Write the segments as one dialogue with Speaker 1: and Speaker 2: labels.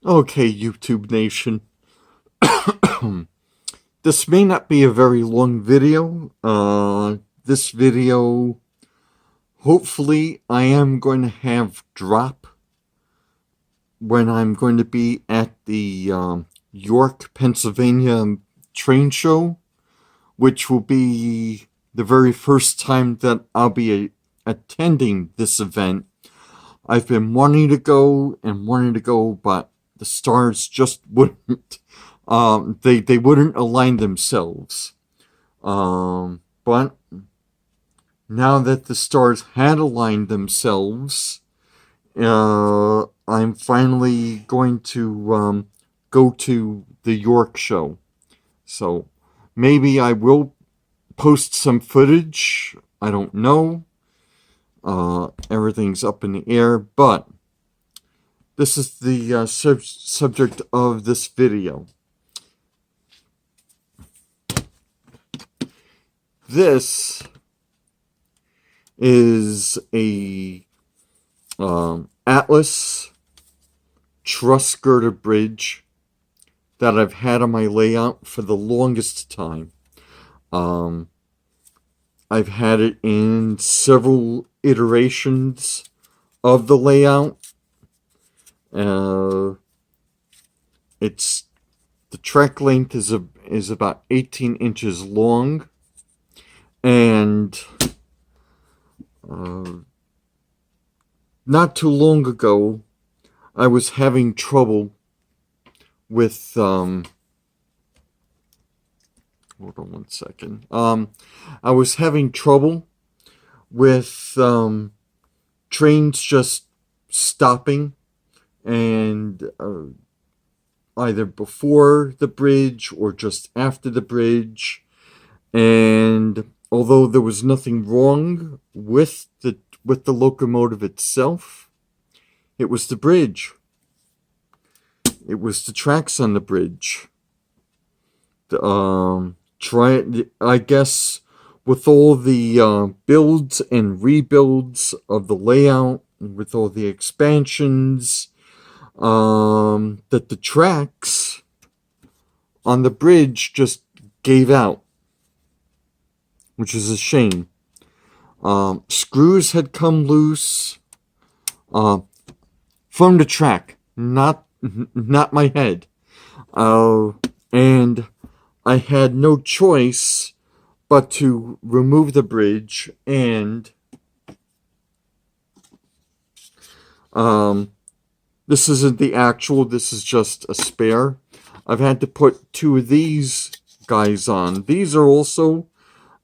Speaker 1: Okay, YouTube Nation. This may not be a very long video. This video, hopefully, I am going to have drop when I'm going to be at the York, Pennsylvania train show, which will be the very first time that I'll be attending this event. I've been wanting to go and wanting to go, but the stars just wouldn't. They wouldn't align themselves. But now that the stars had aligned themselves, I'm finally going to go to the York show. So maybe I will post some footage. I don't know. Everything's up in the air, but this is the subject of this video. This is a Atlas Truss Girder Bridge that I've had on my layout for the longest time. I've had it in several iterations of the layout. It's the track length is about 18 inches long, and not too long ago, I was having trouble with hold on one second. I was having trouble with trains just stopping, and either before the bridge or just after the bridge. And although there was nothing wrong with the locomotive itself, it was the bridge. It was the tracks on the bridge. I guess with all the builds and rebuilds of the layout, with all the expansions, that the tracks on the bridge just gave out, which is a shame. Screws had come loose from the track, not my head, and I had no choice but to remove the bridge, and this isn't the actual, this is just a spare. I've had to put two of these guys on. These are also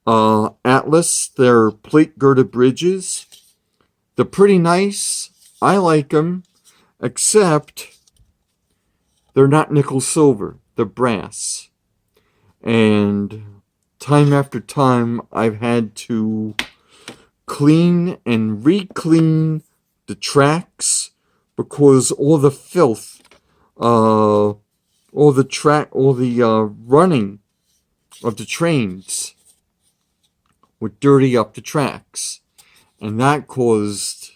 Speaker 1: Atlas. They're plate girder bridges. They're pretty nice. I like them, except they're not nickel silver. They're brass. And time after time, I've had to clean and re-clean the tracks because all the filth, all the running of the trains would dirty up the tracks, and that caused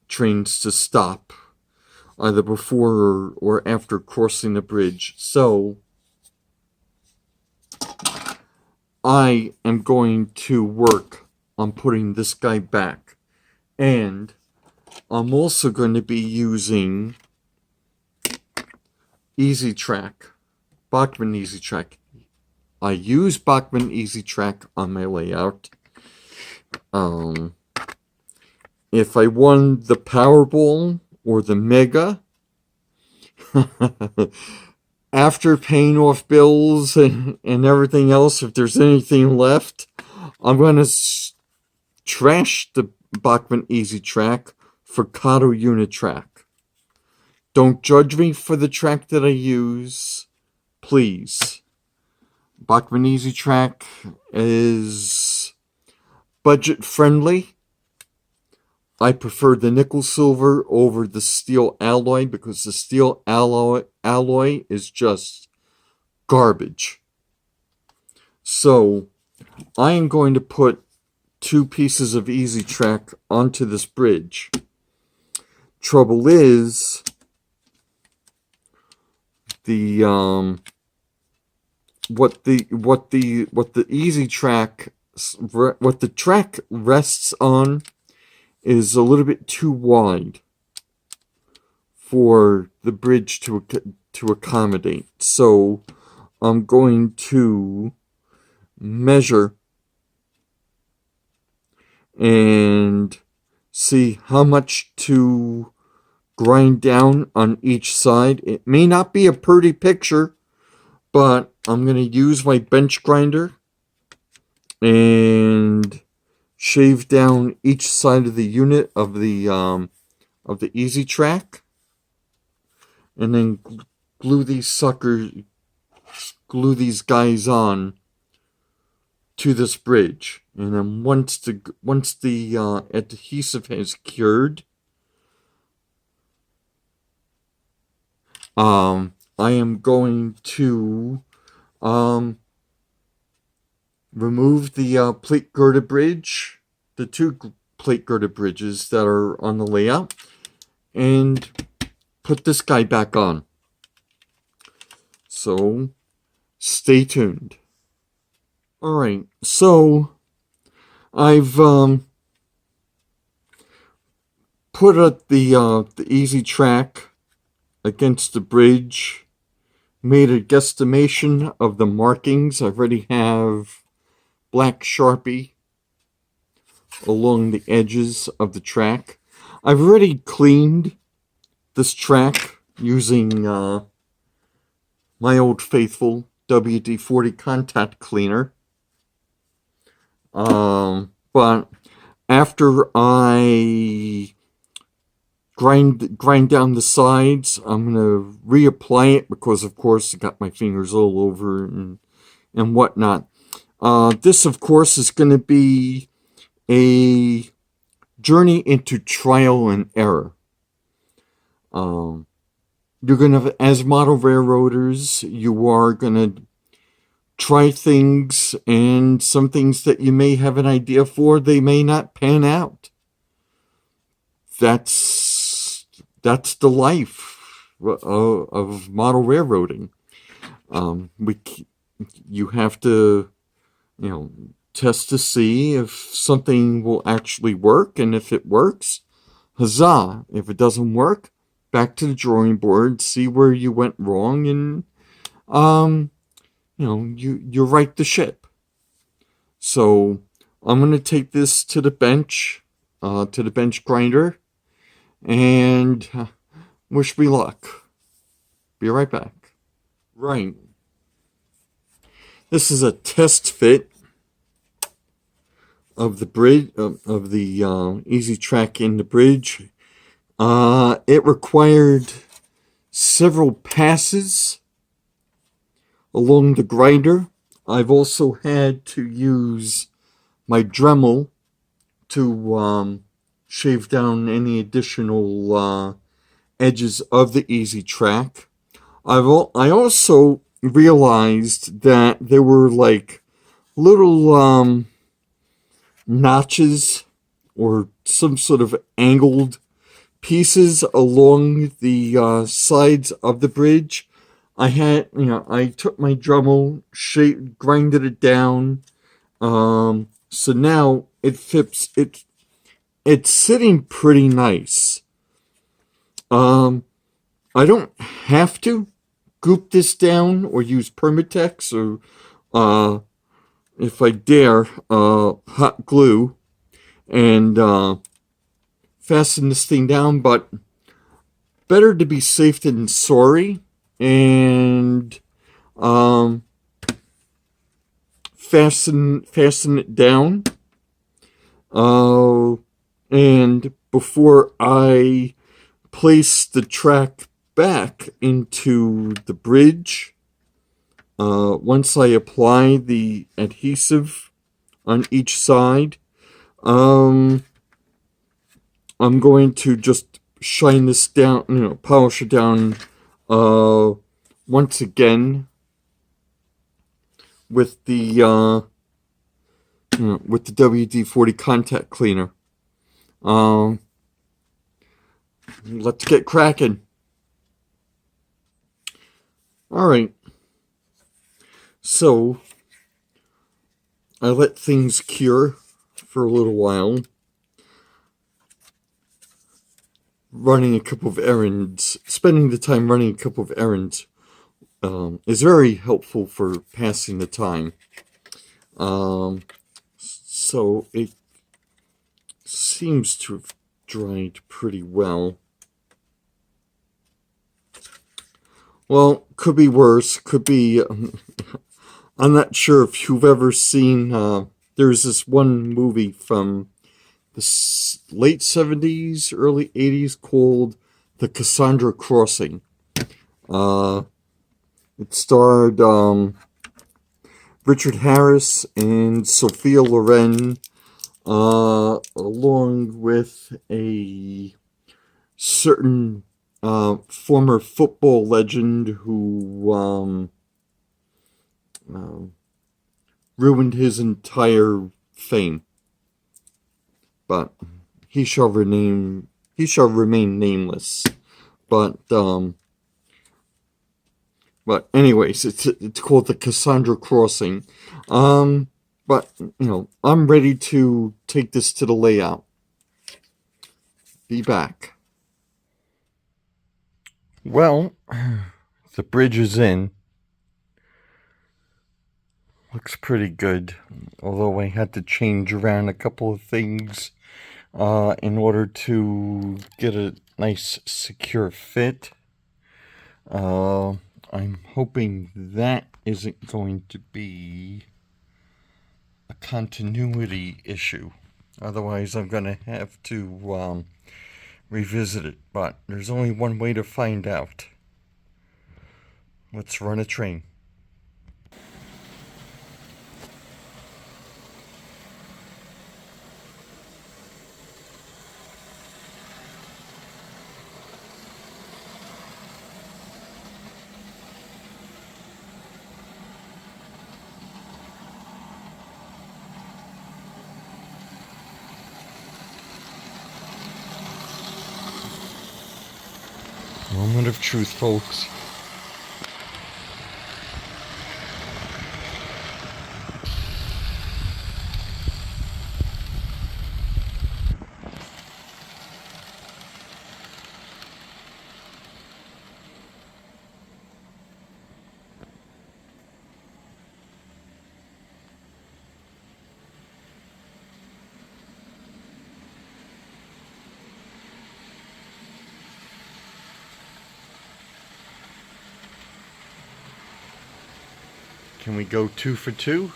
Speaker 1: trains to stop either before or after crossing the bridge. So I am going to work on putting this guy back, and I'm also going to be using Easy Track, Bachmann Easy Track. I use Bachmann Easy Track on my layout. If I won the Powerball or the Mega, after paying off bills and everything else, if there's anything left, I'm going to trash the Bachmann Easy Track for Kato Unitrack. Don't judge me for the track that I use, please. Bachmann Easy Track is budget friendly. I prefer the nickel silver over the steel alloy because the steel alloy is just garbage. So I am going to put two pieces of Easy Track onto this bridge. Trouble is, the what the easy track, what the track rests on is a little bit too wide for the bridge to accommodate. So I'm going to measure and see how much to grind down on each side. It may not be a pretty picture, but I'm going to use my bench grinder and shave down each side of the unit of the easy track, and then glue these guys on to this bridge. And then once the adhesive has cured, I am going to remove the plate girder bridge, the two plate girder bridges that are on the layout, and put this guy back on. So stay tuned. Alright, so I've put up the easy track against the bridge, made a guesstimation of the markings. I already have black Sharpie along the edges of the track. I've already cleaned this track using my old faithful WD-40 contact cleaner. But after I grind down the sides, I'm gonna reapply it because, of course, I got my fingers all over and whatnot. This, of course, is going to be a journey into trial and error. You're gonna, as model railroaders, you are gonna try things, and some things that you may have an idea for, they may not pan out. That's the life of model railroading. You have to, test to see if something will actually work, and if it works, huzzah! If it doesn't work, back to the drawing board, see where you went wrong, and you right the ship. So I'm gonna take this to the bench grinder, and wish me luck. Be right back. Right. This is a test fit of the bridge, of the easy track in the bridge. It required several passes along the grinder. I've also had to use my Dremel to shave down any additional edges of the easy track. I also realized that there were like little notches or some sort of angled pieces along the sides of the bridge. I took my Dremel, grinded it down, so now it fits. It's sitting pretty nice. I don't have to goop this down or use Permatex or, if I dare, hot glue and fasten this thing down, but better to be safe than sorry, and fasten it down. And before I place the track back into the bridge, once I apply the adhesive on each side, I'm going to just shine this down, polish it down once again with the WD-40 contact cleaner. Let's get cracking. Alright, so I let things cure for a little while, running a couple of errands, spending the time running a couple of errands is very helpful for passing the time. So it seems to have dried pretty well. Well, could be worse, could be... I'm not sure if you've ever seen... there's this one movie from the late 70s, early 80s called The Cassandra Crossing. It starred Richard Harris and Sophia Loren, along with a certain former football legend who ruined his entire fame. But he shall remain nameless. But anyways, it's called The Cassandra Crossing. But, I'm ready to take this to the layout. Be back. Well, the bridge is in. Looks pretty good. Although I had to change around a couple of things in order to get a nice, secure fit. I'm hoping that isn't going to be a continuity issue. Otherwise, I'm going to have to revisit it. But there's only one way to find out. Let's run a train. Moment of truth, folks. Can we go 2 for 2?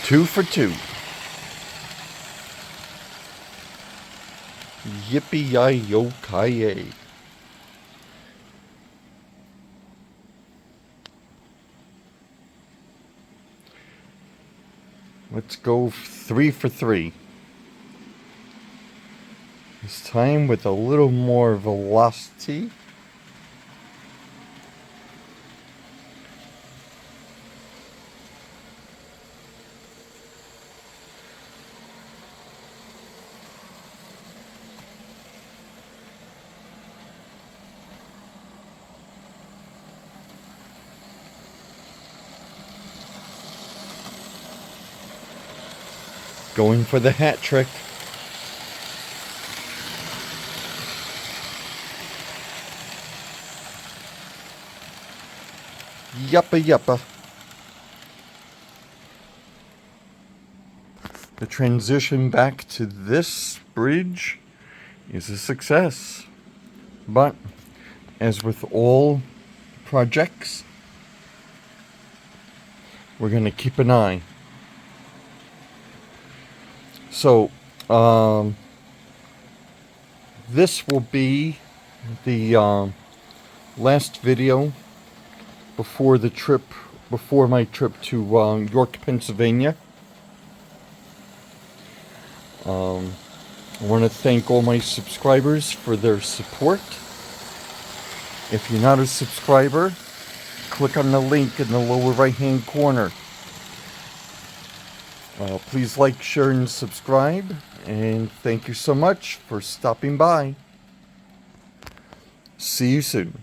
Speaker 1: Two for 2. Yippee-yi-yo-ki-yay. Let's go 3 for 3. This time with a little more velocity. Going for the hat trick. Yuppa yuppa. The transition back to this bridge is a success. But, as with all projects, we're going to keep an eye. So, this will be the last video before my trip to York, Pennsylvania. I want to thank all my subscribers for their support. If you're not a subscriber, click on the link in the lower right hand corner. Please like, share, and subscribe. And thank you so much for stopping by. See you soon.